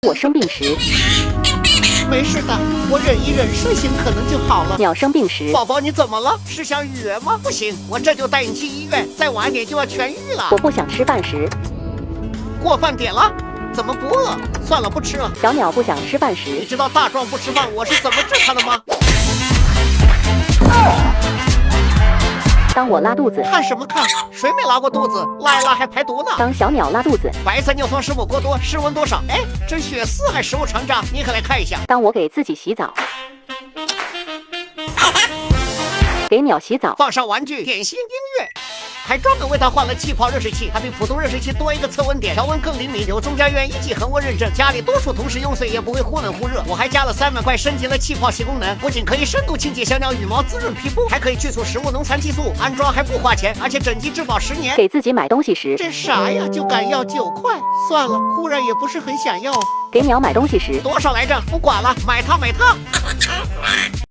我生病时，没事的，我忍一忍，睡醒可能就好了。鸟生病时，宝宝你怎么了？是想预约吗？不行，我这就带你去医院，再晚一点就要痊愈了。我不想吃饭时，过饭点了，怎么不饿？算了，不吃了。小鸟不想吃饭你时，知道大壮不吃饭我是怎么治他的吗？当我拉肚子，看什么看？谁没拉过肚子？拉一拉还排毒呢。当小鸟拉肚子，白菜尿酸是否过多？室温多少？哎，这血丝还食物残渣，你可来看一下。当我给自己洗澡，给鸟洗澡，放上玩具、点心、音乐，还专门为它换了气泡热水器，它比普通热水器多一个测温点，调温更灵敏，有中家院1级恒温认证，家里多数同时用水也不会忽冷忽热。我还加了3万块升级了气泡洗功能，不仅可以深度清洁小鸟羽毛，滋润皮肤，还可以去除食物农残激素，安装还不花钱，而且整机质保10年。给自己买东西时，这啥呀？就敢要9块？算了，忽然也不是很想要。给鸟买东西时，多少来着？不管了，买它买它。